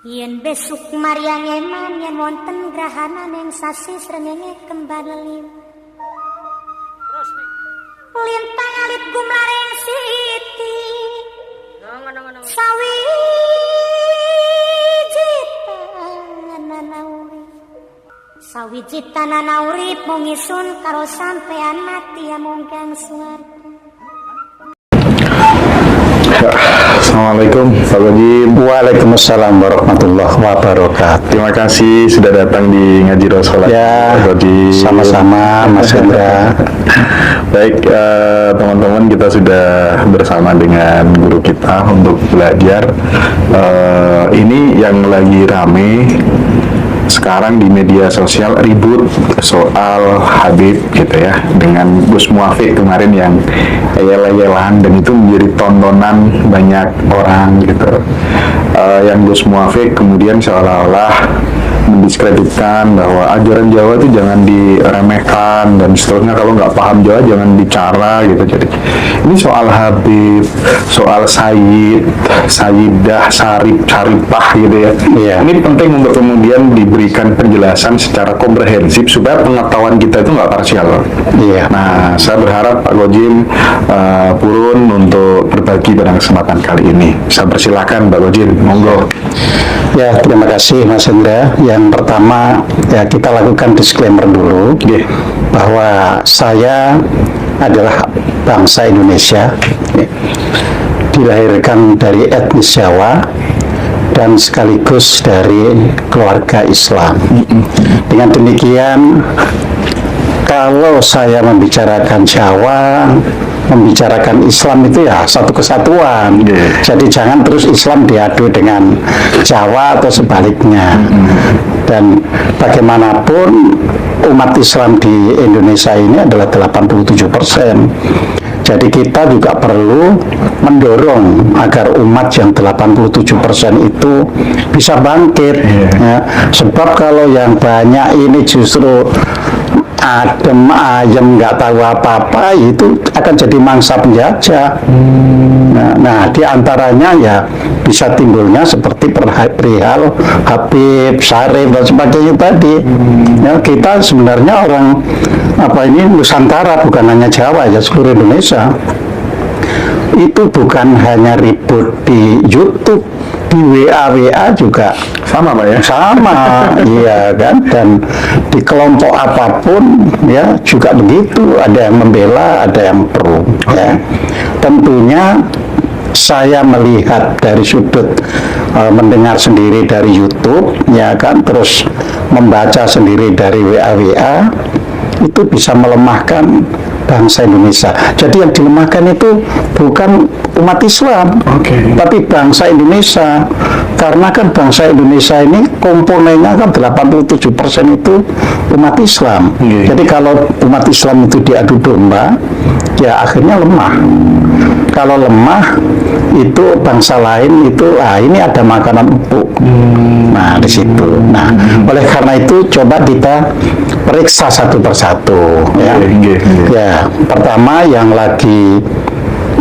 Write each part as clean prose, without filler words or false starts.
Yen besuk Maryang eman yen wonten grahana ning sasi srengenge kembar leliw. Terus nih. Lintang alit gumlaring siti. Ngono. Sawiji tanana urip mung isun karo sampean mati amung kang suwarga. Assalamualaikum Pak Gojim. Waalaikumsalam warahmatullahi wabarakatuh. Terima kasih sudah datang di Ngaji Rosolat. Ya, Pak Gojim. sama-sama Mas Hendra. Baik, teman-teman, kita sudah bersama dengan guru kita untuk belajar. Ini yang lagi rame sekarang di media sosial, ribut soal Habib gitu ya, dengan Gus Muafiq kemarin yang yel-yelan, dan itu menjadi tontonan banyak orang gitu. Yang Gus Muafiq kemudian seolah-olah mendiskreditkan bahwa ajaran Jawa itu jangan diremehkan dan seterusnya, kalau nggak paham Jawa jangan bicara gitu. Jadi ini soal Habib, soal Sayyid, Sayyidah, Syaripah gitu ya. Iya. Ini penting untuk kemudian diberikan penjelasan secara komprehensif supaya pengetahuan kita itu nggak parsial. Iya. Nah, saya berharap Pak Gojim Purun untuk berbagi pada kesempatan kali ini. Saya persilakan Pak Gojim, monggo. Ya, terima kasih Mas Hendra. Yang pertama, ya kita lakukan disclaimer dulu bahwa saya adalah bangsa Indonesia, dilahirkan dari etnis Jawa dan sekaligus dari keluarga Islam. Dengan demikian, kalau saya membicarakan Jawa, membicarakan Islam itu ya satu kesatuan. Jadi jangan terus Islam diadu dengan Jawa atau sebaliknya. Dan bagaimanapun umat Islam di Indonesia ini adalah 87%. Jadi kita juga perlu mendorong agar umat yang 87% itu bisa bangkit. Ya. Sebab kalau yang banyak ini justru adem ayem nggak tahu apa-apa, itu akan jadi mangsa penjajah. Nah, di antaranya ya bisa timbulnya seperti perihal Habib, Syarif dan sebagainya tadi. Ya, kita sebenarnya orang Nusantara, bukan hanya Jawa ya, seluruh Indonesia. Itu bukan hanya ribut di YouTube, di WA juga sama Pak ya? Sama, iya kan. Dan di kelompok apapun ya juga begitu, ada yang membela, ada yang pro. Ya. Tentunya saya melihat dari sudut mendengar sendiri dari YouTube, ya kan, terus membaca sendiri dari WA, itu bisa melemahkan bangsa Indonesia. Jadi yang dilemahkan itu bukan umat Islam, tapi bangsa Indonesia. Karena kan bangsa Indonesia ini komponennya kan 87% itu umat Islam. Jadi kalau umat Islam itu diadu domba, ya akhirnya lemah. Kalau lemah, itu bangsa lain itu, ini ada makanan empuk. Nah, di situ. Nah, oleh karena itu coba kita periksa satu persatu. Ya, ya. Pertama yang lagi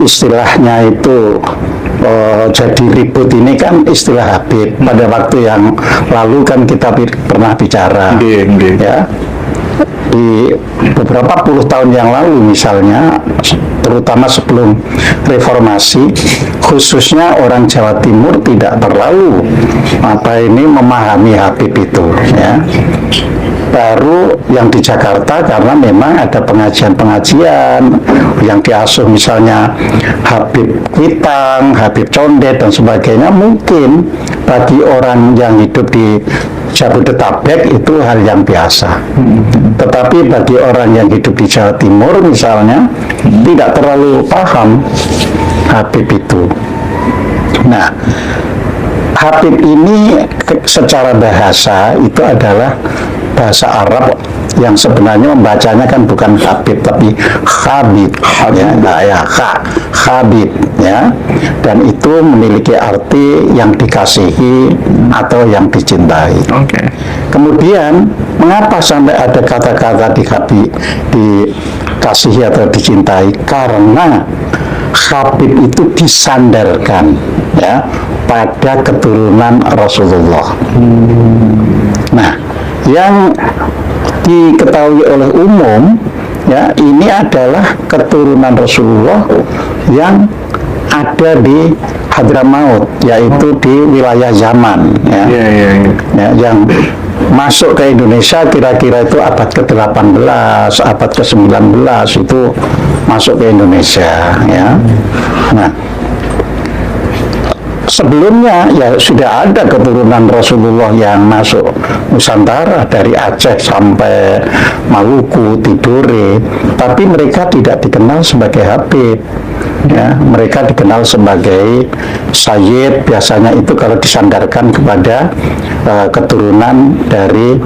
istilahnya itu jadi ribut ini kan istilah Habib. Pada waktu yang lalu kan kita pernah bicara. Ya. Di beberapa puluh tahun yang lalu misalnya, terutama sebelum reformasi, khususnya orang Jawa Timur tidak terlalu memahami Habib itu, ya. Baru yang di Jakarta, karena memang ada pengajian-pengajian yang diasuh misalnya Habib Kuitang, Habib Condet dan sebagainya, mungkin bagi orang yang hidup di Jabodetabek itu hal yang biasa. Tetapi bagi orang yang hidup di Jawa Timur misalnya, tidak terlalu paham Habib itu. Nah, Habib ini secara bahasa itu adalah bahasa Arab yang sebenarnya membacanya kan bukan Habib tapi Habib, ya, Habib, ya, dan itu memiliki arti yang dikasihi atau yang dicintai. Kemudian mengapa sampai ada kata-kata dikasihi atau dicintai? Karena Habib itu disandarkan ya pada keturunan Rasulullah. Nah, yang diketahui oleh umum ya, ini adalah keturunan Rasulullah yang ada di Hadramaut, yaitu di wilayah Yaman ya. Ya, yang masuk ke Indonesia kira-kira itu abad ke-18, abad ke-19 itu masuk ke Indonesia ya. Nah, sebelumnya ya sudah ada keturunan Rasulullah yang masuk Nusantara dari Aceh sampai Maluku, Tidore, tapi mereka tidak dikenal sebagai Habib ya, mereka dikenal sebagai Sayyid. Biasanya itu kalau disandarkan kepada keturunan dari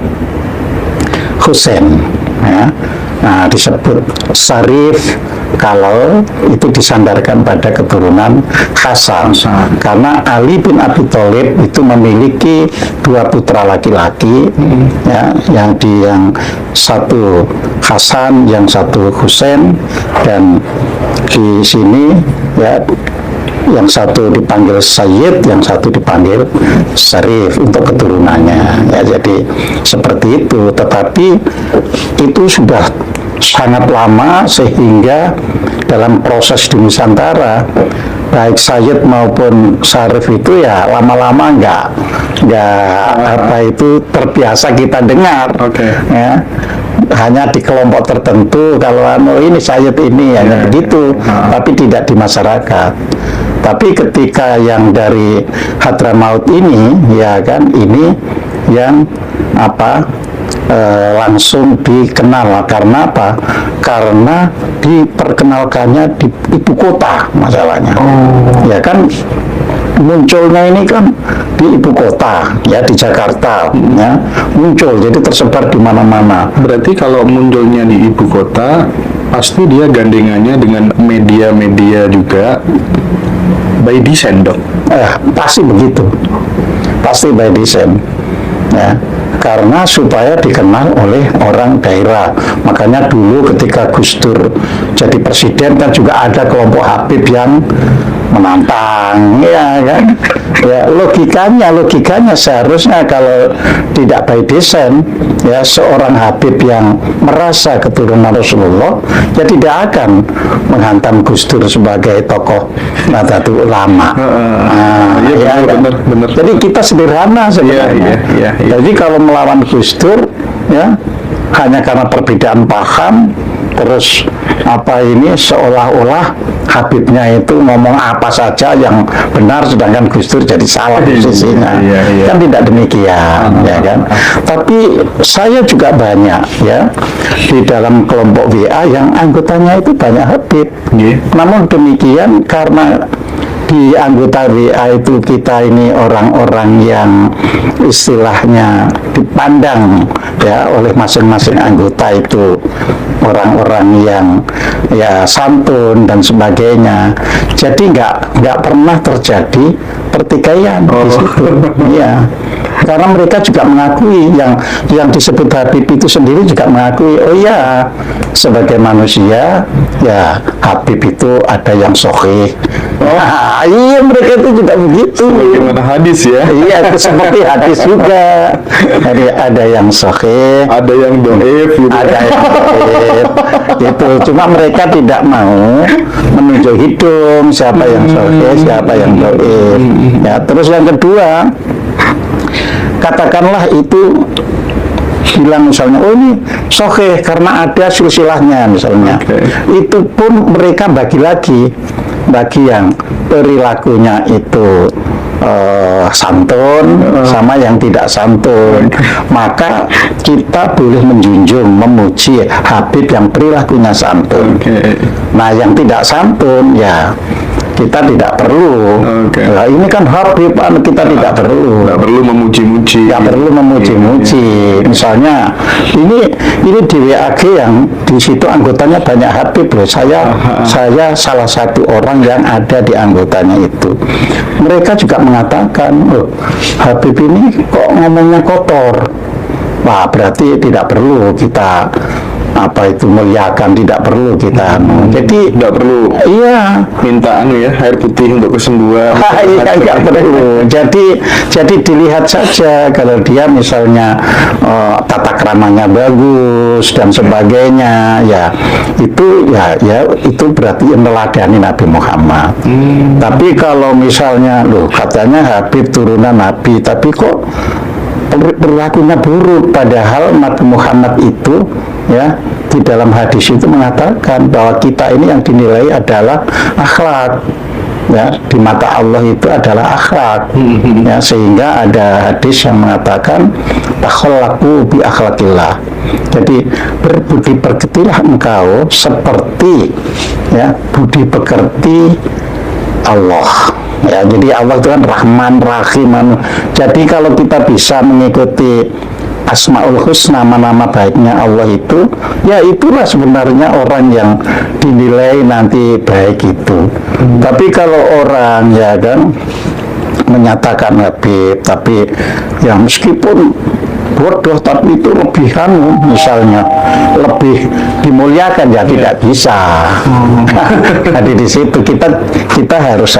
Husain ya. Nah, disebut Syarif kalau itu disandarkan pada keturunan Hasan. Karena Ali bin Abi Thalib itu memiliki 2 putra laki-laki ya, yang satu Hasan, yang satu Husain, dan di sini ya yang satu dipanggil Sayyid, yang satu dipanggil Syarif untuk keturunannya ya. Jadi seperti itu, tetapi itu sudah sangat lama sehingga dalam proses di Nusantara baik Sayyid maupun Syarif itu ya lama-lama nggak apa itu terbiasa kita dengar ya. Hanya di kelompok tertentu kalau ini Sayyid ini hanya begitu, tapi tidak di masyarakat. Tapi ketika yang dari Hadramaut ini ya kan, ini yang langsung dikenal. Karena apa? Karena diperkenalkannya di ibu kota masalahnya. Ya kan, munculnya ini kan di ibu kota ya, di Jakarta ya, muncul, jadi tersebar di mana-mana. Berarti kalau munculnya di ibu kota pasti dia gandengannya dengan media-media juga by design, dok? Pasti begitu, pasti by design ya, karena supaya dikenal oleh orang daerah. Makanya dulu ketika Gus Dur jadi presiden kan juga ada kelompok Habib yang menantang ya kan ya. Logikanya seharusnya kalau tidak by design ya, seorang Habib yang merasa keturunan Rasulullah ya tidak akan menghantam Gus Dur sebagai tokoh Nahdlatul Ulama. Ya, benar. Jadi kita sederhana sebenarnya. Jadi kalau melawan Gus Dur ya hanya karena perbedaan paham, terus seolah-olah Habibnya itu ngomong apa saja yang benar, sedangkan Gus Dur jadi salah posisinya. Kan tidak demikian ya kan. Tapi saya juga banyak ya di dalam kelompok WA yang anggotanya itu banyak Habib. Namun demikian, karena di anggota WA itu kita ini orang-orang yang istilahnya dipandang ya oleh masing-masing anggota itu orang-orang yang ya santun dan sebagainya. Jadi nggak pernah terjadi pertikaian di situ. Ya. Karena mereka juga mengakui, yang disebut Habib itu sendiri juga mengakui, oh ya, sebagai manusia ya Habib itu ada yang sahih. Iya, mereka itu juga begitu. Bagaimana hadis ya? Iya, itu seperti hadis juga. Jadi ada yang sahih, ada yang dhaif gitu. Ada yang dhaif. Gitu. Cuma mereka tidak mau menunjuk hidung siapa yang sahih, siapa yang dhaif. Ya, terus yang kedua, katakanlah itu bilang misalnya, oh ini sahih karena ada silsilahnya misalnya. Itu pun mereka bagi lagi, bagi yang perilakunya itu santun sama yang tidak santun. Maka kita boleh menjunjung, memuji Habib yang perilakunya santun. Nah, yang tidak santun ya kita tidak perlu. Nah, ini kan Habib, kita tidak perlu. Tidak perlu memuji-muji. Tidak perlu memuji-muji. Misalnya ini di WAG yang di situ anggotanya banyak Habib loh. Saya salah satu orang yang ada di anggotanya itu. Mereka juga mengatakan, oh, Habib ini kok ngomongnya kotor. Wah, berarti tidak perlu kita apa itu muliakan, tidak perlu kita. Jadi Nggak perlu iya. minta air putih untuk kesembuhan. Iya, nggak perlu. Jadi dilihat saja kalau dia misalnya tata keramanya bagus dan sebagainya, ya itu berarti meneladani Nabi Muhammad. Tapi kalau misalnya loh katanya Habib turunan Nabi, tapi kok perilakunya buruk, padahal Nabi Muhammad itu ya di dalam hadis itu mengatakan bahwa kita ini yang dinilai adalah akhlak, ya di mata Allah itu adalah akhlak, ya sehingga ada hadis yang mengatakan takhallaku bi akhlakillah, jadi berbudi pekertilah engkau seperti ya budi pekerti Allah. Ya, jadi Allah itu kan Rahman Rahim. Jadi kalau kita bisa mengikuti Asmaul Husna, nama-nama baiknya Allah itu, ya itulah sebenarnya orang yang dinilai nanti baik itu. Tapi kalau orang ya kan menyatakan Habib, tapi ya meskipun bodoh tapi itu lebih misalnya lebih dimuliakan, ya tidak bisa. Jadi di situ kita harus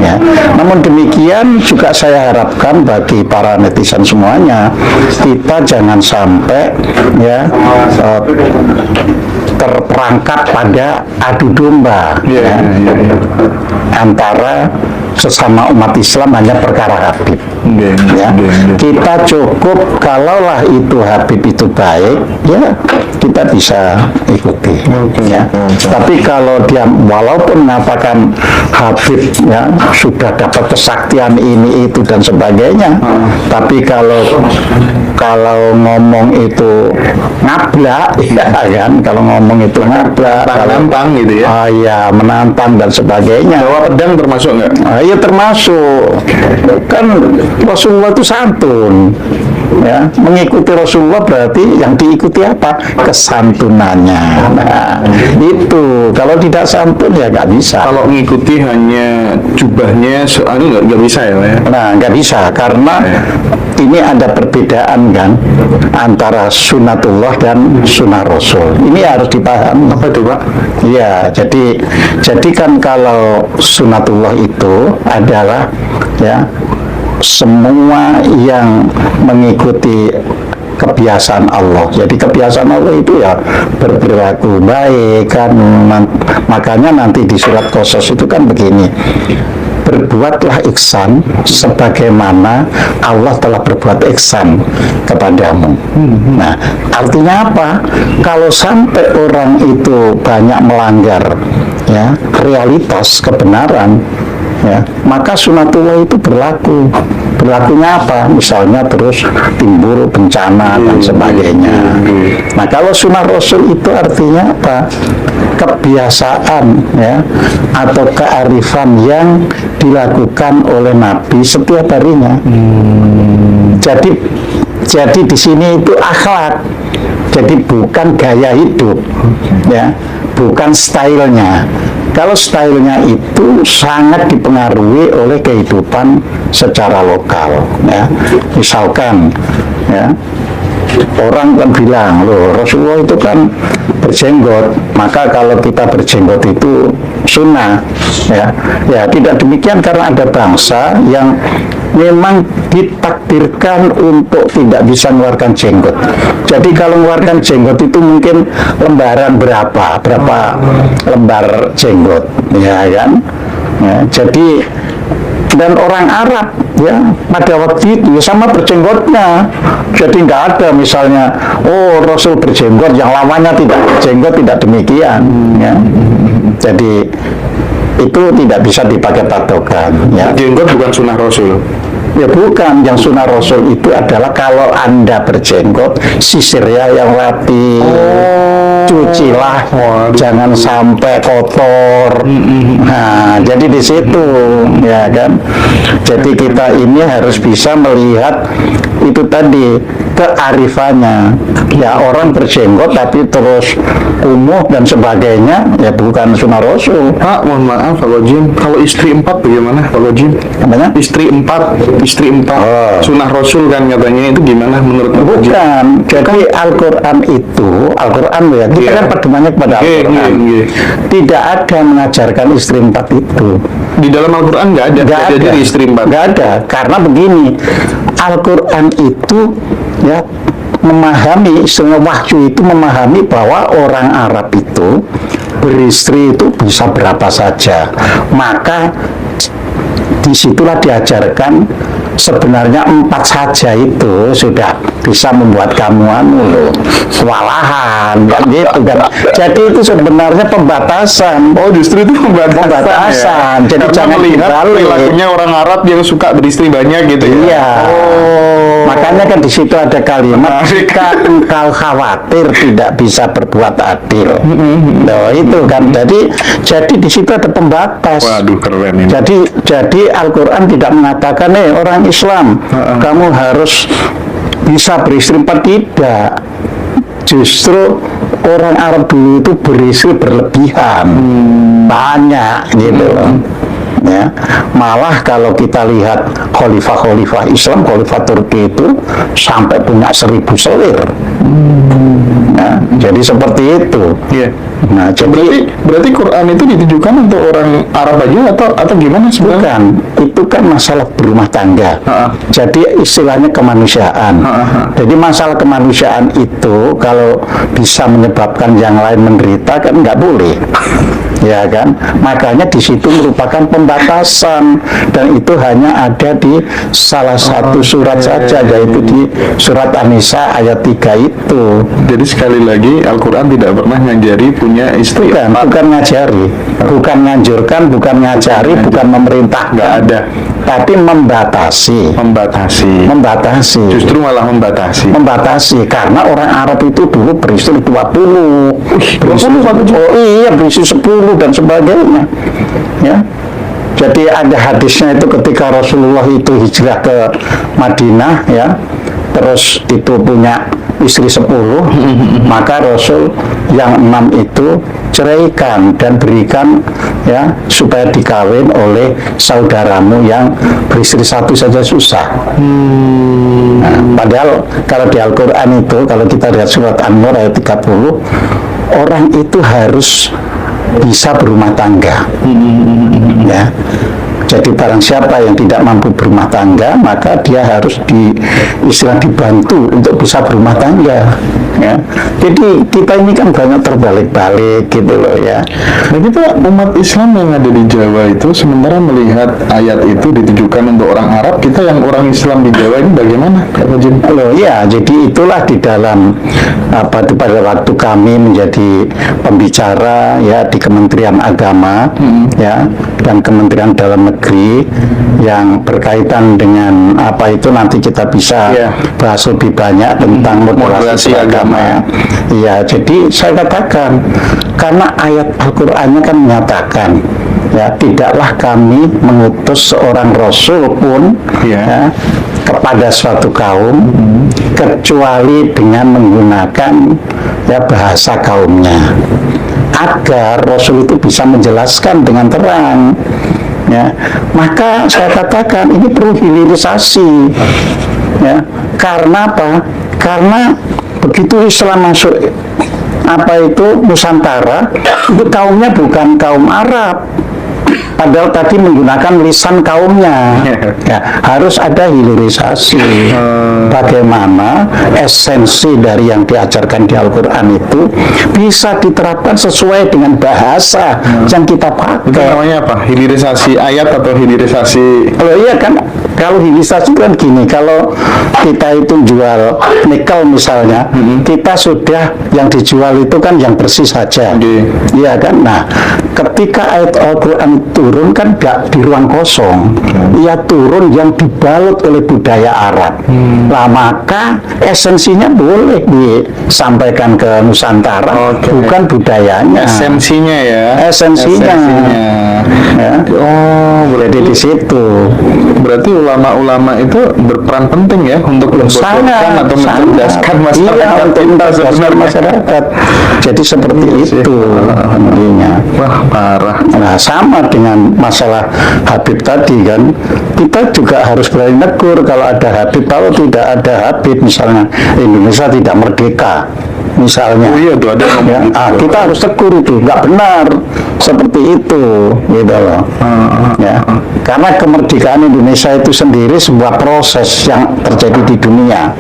ya. Namun demikian juga saya harapkan bagi para netizen semuanya, kita jangan sampai ya terperangkap pada adu domba antara sesama umat Islam hanya perkara Habib. Ya, kita cukup kalaulah itu Habib itu baik, ya kita bisa ikuti. Ya. Tapi kalau dia walaupun mengatakan Habib ya sudah dapat kesaktian ini itu dan sebagainya, tapi kalau ngomong itu ngablak, ya kan, kalau ngomong itu ngablak, menantang gitu ya. Ya menantang dan sebagainya. Bawa pedang termasuk nggak? Ya termasuk, kan Rasulullah itu santun, ya mengikuti Rasulullah berarti yang diikuti apa? Kesantunannya. Nah itu kalau tidak santun ya nggak bisa. Kalau mengikuti hanya jubahnya, nggak bisa ya. Nah nggak bisa karena ini ada perbedaan kan antara sunatullah dan sunnah Rasul. Ini harus dipahami. Apa itu Pak? Ya jadi kan kalau sunatullah itu adalah ya semua yang mengikuti kebiasaan Allah. Jadi kebiasaan Allah itu ya berperilaku baik kan. Makanya nanti di surat Qasas itu kan begini, berbuatlah ihsan sebagaimana Allah telah berbuat ihsan kepadamu. Nah, artinya apa? Kalau sampai orang itu banyak melanggar ya realitas kebenaran, ya, maka sunatullah itu berlaku. Berlakunya apa? Misalnya terus timbul bencana dan sebagainya. Nah, kalau sunnah Rasul itu artinya apa? Kebiasaan ya atau kearifan yang dilakukan oleh Nabi setiap harinya. Jadi di sini itu akhlak. Jadi bukan gaya hidup, ya, bukan stylenya. Kalau stylenya itu sangat dipengaruhi oleh kehidupan secara lokal, ya. Misalkan, ya, orang kan bilang, loh Rasulullah itu kan berjenggot, maka kalau kita berjenggot itu sunnah, ya. Ya tidak demikian karena ada bangsa yang memang ditakdirkan untuk tidak bisa mengeluarkan jenggot. Jadi kalau mengeluarkan jenggot itu mungkin lembaran berapa lembar jenggot, ya kan? Ya, jadi dan orang Arab ya pada waktu itu ya sama berjenggotnya. Jadi nggak ada misalnya oh Rasul berjenggot yang lamanya tidak berjenggot, tidak demikian ya. Jadi itu tidak bisa dipakai patokan ya. Jenggot bukan sunnah Rasul. Ya bukan, yang sunnah Rasul itu adalah kalau Anda berjenggot sisir ya yang rapi, cucilah, jangan sampai kotor. Nah jadi di situ ya kan. Jadi kita ini harus bisa melihat itu tadi kearifannya. Ya orang berjenggot tapi terus kumuh dan sebagainya, ya bukan sunnah Rasul. Pak, mohon maaf Pak Lojin, kalau istri 4 bagaimana Pak Lojin? Namanya? Istri 4 Oh. sunnah Rasul kan katanya, itu gimana menurut Pak Lojin? Bukan. Jadi Al-Quran itu, Al-Quran ya, kita Iya. kan pedomannya kepada Al-Quran. Iya. Tidak ada mengajarkan istri 4 itu. Di dalam Al-Quran nggak ada, Nggak ada. jadi istri 4. Nggak ada. Karena begini, Al-Quran itu ya memahami, semua wahyu itu memahami bahwa orang Arab itu beristri itu bisa berapa saja. Maka disitulah diajarkan sebenarnya 4 saja itu sudah bisa membuat kamu kewalahan kan gitu kan. Jadi itu sebenarnya pembatasan. Oh, justru itu pembatasan. Jadi Karena jangan melihat dibalik. perilakunya orang Arab yang suka beristri banyak gitu ya. Iya. Oh. Makanya kan di situ ada kalimat, jika engkau khawatir tidak bisa berbuat adil. Nah, itu kan. Jadi di situ ada pembatas. Waduh, keren ini. Jadi Al-Quran tidak mengatakan orang Islam kamu harus bisa beristri 4, tidak. Justru orang Arab dulu itu beristri berlebihan, banyak gitu loh. Ya, malah kalau kita lihat khalifah Islam, khalifah Turki itu sampai punya 1000 selir. Nah, jadi seperti itu. Iya. Nah, jadi Berarti Quran itu ditujukan untuk orang Arab aja atau gimana sebenarnya? bukan, itu kan masalah berumah tangga. Jadi istilahnya kemanusiaan. Jadi masalah kemanusiaan itu kalau bisa menyebabkan yang lain menderita kan nggak boleh. Ya kan, makanya di situ merupakan pembatasan dan itu hanya ada di salah satu surat saja, yaitu di surat An-Nisa ayat 3 itu. Jadi sekali lagi Al-Quran tidak pernah ngajari punya istri. Bukan ngajari, bukan nganjurkan, bukan ngajari, bukan memerintah, Nggak ada. tapi membatasi. Justru malah membatasi. Karena orang Arab itu dulu beristri 20. 20 Pak Uji? Oh iya, beristri 10 dan sebagainya. Ya. Jadi ada hadisnya itu ketika Rasulullah itu hijrah ke Madinah ya. Terus itu punya istri 10, maka Rasul yang 6 itu ceraikan dan berikan ya supaya dikawin oleh saudaramu yang beristri 1 saja susah. Nah, padahal kalau di Al-Quran itu, kalau kita lihat surat An-Nur ayat 30, orang itu harus bisa berumah tangga. Ya. Jadi barang siapa yang tidak mampu berumah tangga, maka dia harus dibantu untuk bisa berumah tangga. Ya. Jadi kita ini kan banyak terbalik-balik gitu loh ya. Nah, kita umat Islam yang ada di Jawa itu sementara melihat ayat itu ditujukan untuk orang Arab, kita yang orang Islam di Jawa ini bagaimana? Loh ya, jadi itulah di dalam pada waktu kami menjadi pembicara ya di Kementerian Agama ya dan Kementerian Dalam Negeri yang berkaitan dengan apa itu nanti kita bisa bahas lebih banyak tentang moderasi agama ya. Iya, jadi saya katakan karena ayat Al-Qur'annya kan menyatakan ya tidaklah kami mengutus seorang rasul pun ya kepada suatu kaum kecuali dengan menggunakan ya bahasa kaumnya agar rasul itu bisa menjelaskan dengan terang ya. Maka saya katakan ini perlu hilirisasi ya. Karena apa? Karena begitu Islam masuk Nusantara, itu kaumnya bukan kaum Arab, padahal tadi menggunakan lisan kaumnya ya, harus ada hilirisasi. Bagaimana esensi dari yang diajarkan di Al-Quran itu bisa diterapkan sesuai dengan bahasa yang kita pakai. Itu namanya apa? Hilirisasi ayat atau hilirisasi? Kalau iya kan, kalau hilirisasi kan gini, kalau kita itu jual nikel misalnya, kita sudah yang dijual itu kan yang bersih saja. Iya kan? Nah, ketika ayat Al-Quran turun kan gak di ruang kosong, ia turun yang dibalut oleh budaya Arab. Nah, maka esensinya boleh disampaikan ke Nusantara, bukan budayanya. Esensinya ya. Esensinya. Ya. Oh, Jadi di situ. berarti ulama-ulama itu berperan penting ya untuk membodohkan atau mencerdaskan masyarakat. Iya, untuk mencerdaskan masyarakat. Jadi seperti itu intinya. Wah, parah. Nah, sama dengan masalah Habib tadi kan, kita juga harus berani negur kalau ada Habib. Kalau tidak ada Habib, misalnya Indonesia tidak merdeka, misalnya. Oh iya tuh ada yang ngomong gitu. Kita harus tegur itu, nggak benar seperti itu, gitu loh. Ya, karena kemerdekaan Indonesia itu sendiri sebuah proses yang terjadi di dunia.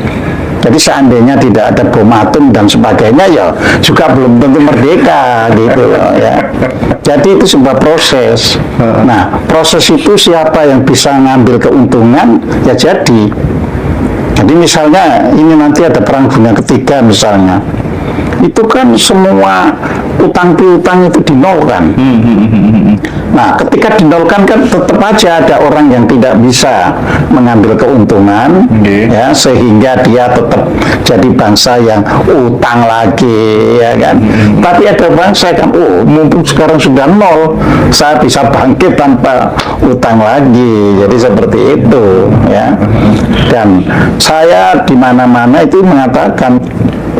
Jadi seandainya tidak ada bom atom dan sebagainya, ya juga belum tentu merdeka, gitu loh, ya. Jadi itu sebuah proses. Nah, proses itu siapa yang bisa ngambil keuntungan, ya jadi. Jadi misalnya ini nanti ada perang dunia ketiga misalnya, itu kan semua utang piutang itu dinolkan. Nah, ketika dinolkan kan tetap aja ada orang yang tidak bisa mengambil keuntungan, ya, sehingga dia tetap jadi bangsa yang utang lagi, ya kan. Tapi ada bangsa kan, oh mumpung sekarang sudah nol, saya bisa bangkit tanpa utang lagi. Jadi seperti itu, ya. Dan saya di mana-mana itu mengatakan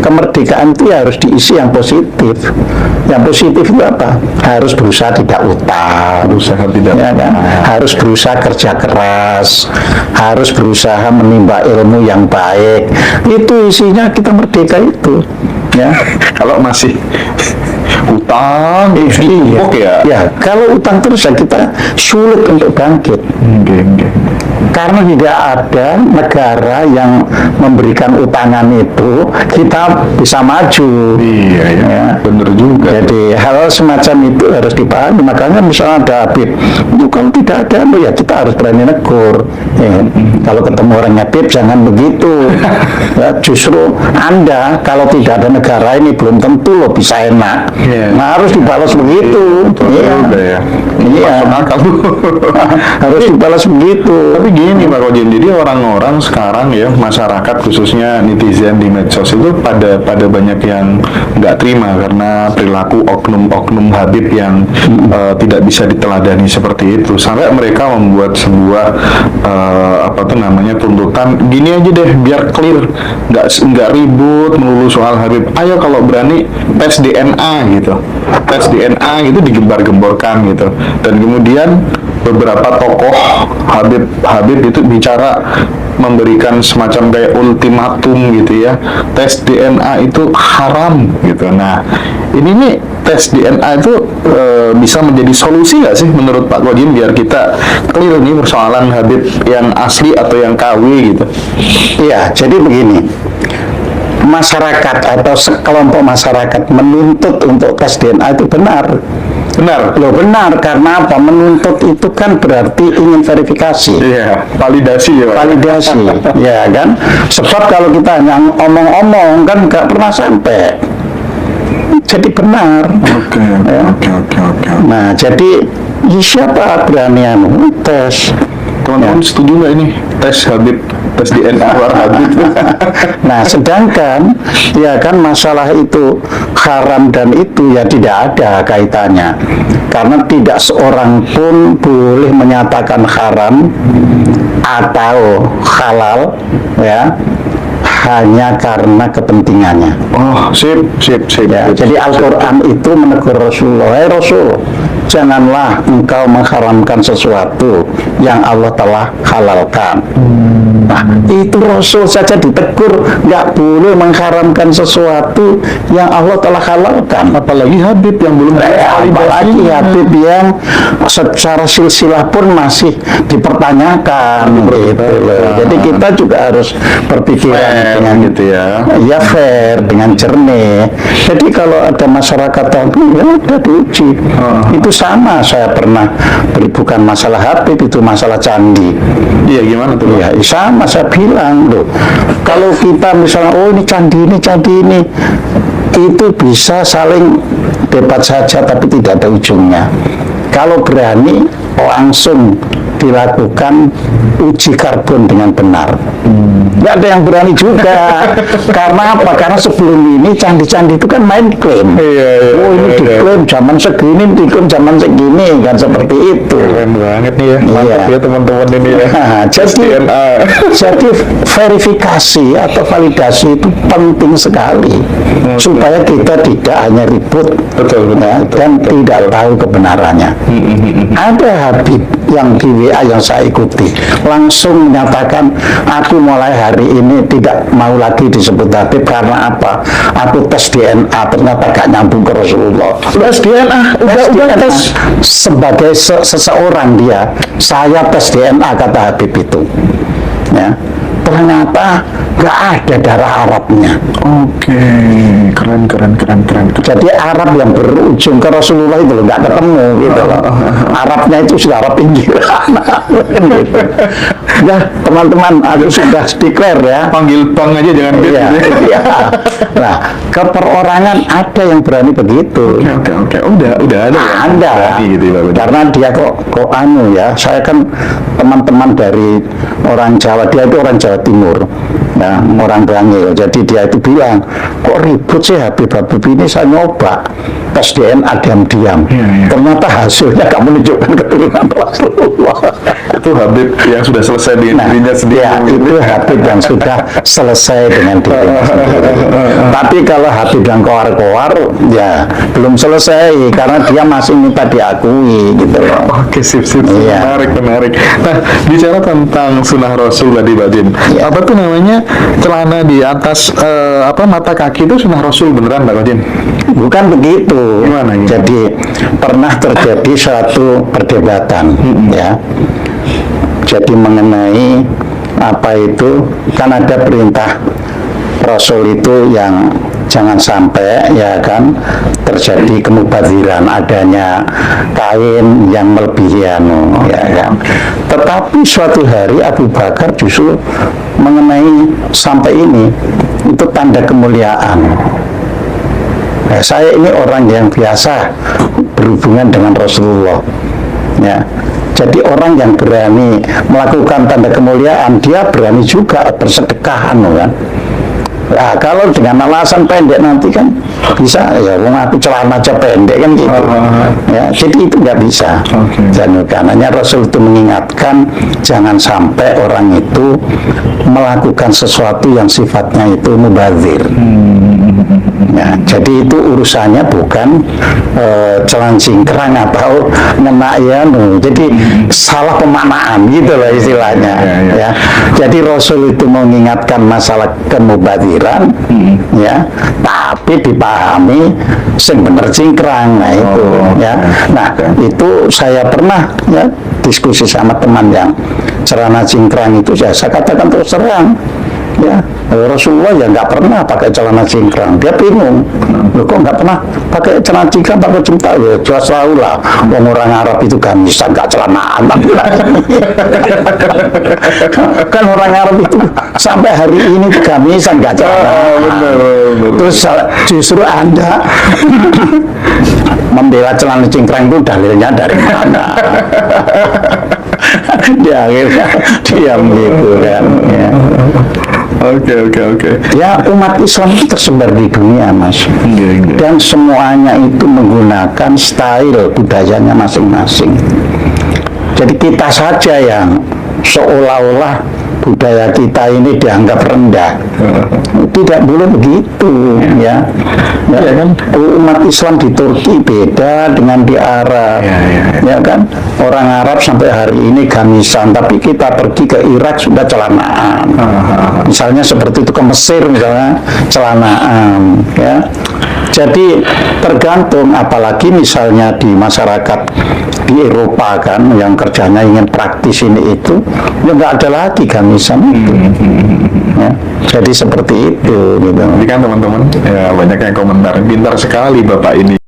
kemerdekaan itu harus diisi yang positif. Yang positif itu apa? Harus berusaha tidak utang, Berusaha tidak ya kan? Harus berusaha kerja keras, harus berusaha menimba ilmu yang baik. Itu isinya kita merdeka itu, ya. Kalau masih utang, Iya. Ya, kalau utang terus ya kita sulit untuk bangkit. Karena tidak ada negara yang memberikan utangan itu kita bisa maju. Iya, ya. Bener juga. Jadi hal semacam itu harus dipahami. Makanya misalnya ada Habib, itu kalau tidak ada, ya kita harus berani negur. Ya. Kalau ketemu orang Habib jangan begitu. Ya, justru Anda kalau tidak ada negara ini belum tentu loh bisa enak. Yeah. Nah, harus dibalas begitu. Iya. Iya. Harus dibalas begitu. Tapi gini Pak Kojin, jadi orang-orang sekarang ya, masyarakat khususnya netizen di medsos itu pada banyak yang nggak terima karena perilaku oknum-oknum Habib yang tidak bisa diteladani seperti itu, sampai mereka membuat sebuah tuntutan gini aja deh biar clear, nggak ribut melulu soal Habib. Ayo kalau berani tes DNA gitu, digembar-gemborkan gitu, dan kemudian beberapa tokoh Habib itu bicara memberikan semacam kayak ultimatum gitu ya, tes DNA itu haram gitu. Nah ini nih tes DNA itu bisa menjadi solusi nggak sih menurut Pak Kojin biar kita clear nih persoalan Habib yang asli atau yang KW gitu? Iya, jadi begini, masyarakat atau sekelompok masyarakat menuntut untuk tes DNA itu benar. Loh benar, karena apa? Menuntut itu kan berarti ingin verifikasi. Iya, validasi ya Pak. Validasi, ya kan? Sebab kalau kita hanya omong-omong kan nggak pernah sampai. Jadi benar. Oke. Nah, jadi siapa berani tes? Teman-teman setuju nggak ini tes Habib, tes DNA luar Habib? Nah, sedangkan ya kan masalah itu haram dan itu ya tidak ada kaitannya, karena tidak seorang pun boleh menyatakan haram atau halal ya hanya karena kepentingannya. Oh, sip. Ya, jadi Al-Quran itu menegur Rasulullah, "Hai Rasul, janganlah engkau mengharamkan sesuatu yang Allah telah halalkan." Nah, itu Rasul saja ditegur nggak boleh mengharamkan sesuatu yang Allah telah halalkan. Apalagi Habib yang belum Apalagi Habib yang secara silsilah pun masih dipertanyakan. Gitu loh. Jadi kita juga harus berpikiran dengan gitu ya. Ya fair, dengan jernih. Jadi kalau ada masyarakat yang ya udah diuji. Itu sama, saya pernah bukan masalah Habib, itu masalah candi. Iya, gimana tuh? Iya, sama saya bilang loh. Kalau kita misalnya ini candi ini itu bisa saling debat saja tapi tidak ada ujungnya. Kalau berani langsung dilakukan uji karbon dengan benar. Nggak ada yang berani juga. Karena apa? Karena sebelum ini candi-candi itu kan main klaim. Oh ini diklaim zaman segini, diklaim zaman segini, kan seperti itu. Keren banget nih ya, mantap ya teman-teman ini ya. Nah, jadi verifikasi atau validasi itu penting sekali supaya kita tidak hanya ribut dan tidak tahu kebenarannya. Ada Habib yang di WA yang saya ikuti langsung menyatakan, aku mulai hari ini tidak mau lagi disebut Habib karena apa? Aku tes DNA ternyata gak nyambung ke Rasulullah. Tes DNA, udah tes sebagai seseorang dia, saya tes DNA kata Habib itu, ya. Ternyata nggak ada darah Arabnya. Oke, keren. Jadi Arab yang berujung ke Rasulullah itu loh, nggak ketemu gitu loh. Arabnya itu sudah Arab pinggiran. Gitu. Ya teman-teman, aku sudah declare ya. Panggil bang aja jangan iya. Nah, keperorangan ada yang berani begitu. Oke. Udah ada. Ada. Gitu, ya, karena dia kok anu ya. Saya kan teman-teman dari orang Jawa, dia itu orang Jawa Timur. Ya, orang Bangil. Jadi dia itu bilang, kok ribut sih Habib ini, saya nyoba tes DNA diam-diam. Ternyata hasilnya gak menunjukkan keturunan Rasulullah. Itu Habib yang sudah selesai dengan dirinya sendiri. Ya, itu Habib yang sudah selesai dengan dirinya sendiri. Tapi kalau Habib yang koar-koar, ya belum selesai karena dia masih minta diakui gitu loh. Oke, sip. Iya. Menarik. Nah, bicara tentang sunnah Rasul tadi, Pak Jin. Apa tuh namanya, celana di atas mata kaki itu sunnah Rasul beneran, Pak Jin? Bukan begitu. Gimana? Jadi pernah terjadi suatu perdebatan, ya. Jadi mengenai apa itu, kan ada perintah Rasul itu yang jangan sampai ya kan terjadi kemubadziran, adanya kain yang melebihi ya kan. Tetapi suatu hari Abu Bakar justru mengenai sampai ini itu tanda kemuliaan. Nah, saya ini orang yang biasa berhubungan dengan Rasulullah, ya. Jadi orang yang berani melakukan tanda kemuliaan, dia berani juga bersedekah, kan. Nah, kalau dengan alasan pendek nanti kan bisa ya, aku celana aja pendek kan gitu. Ya, jadi itu nggak bisa. Dan karenanya Rasul itu mengingatkan jangan sampai orang itu melakukan sesuatu yang sifatnya itu mubazir. Ya, jadi itu urusannya bukan celana cingkrang atau ngena ya, jadi salah pemaknaan gitu lah istilahnya. Ya, jadi Rasul itu mengingatkan masalah kemubaziran, ya, tapi dipahami sing bener cingkrang, nah itu, ya. Nah itu saya pernah ya diskusi sama teman yang celana cingkrang itu, ya, saya katakan terus terang. Ya, Rasulullah ya nggak pernah pakai celana cingkrang. Dia bingung, loh kok nggak pernah pakai celana cingkrang, pakai jumpa? Ya jelas tahu lah, orang Arab itu gamisan, nggak celanaan. Kan orang Arab itu sampai hari ini gamisan, nggak celanaan. Terus justru Anda membela celana cingkrang itu dalilnya dari mana? Dia akhirnya diam gitu kan. Ya. Oke. Ya, umat Islam itu tersebar di dunia, Mas. Dan semuanya itu menggunakan style budayanya masing-masing. Jadi kita saja yang seolah-olah budaya kita ini dianggap rendah. Tidak boleh begitu, ya. Ya kan? Umat Islam di Turki beda dengan di Arab. Ya kan? Orang Arab sampai hari ini gamisan, tapi kita pergi ke Irak sudah celanaan. Misalnya seperti itu, ke Mesir misalnya celanaan, ya. Jadi tergantung, apalagi misalnya di masyarakat di Eropa kan yang kerjanya ingin praktis ini itu, ya nggak ada lagi gamisan itu. Ya, jadi seperti itu gitu. Jadi kan teman-teman ya banyak yang komentar, pintar sekali Bapak ini.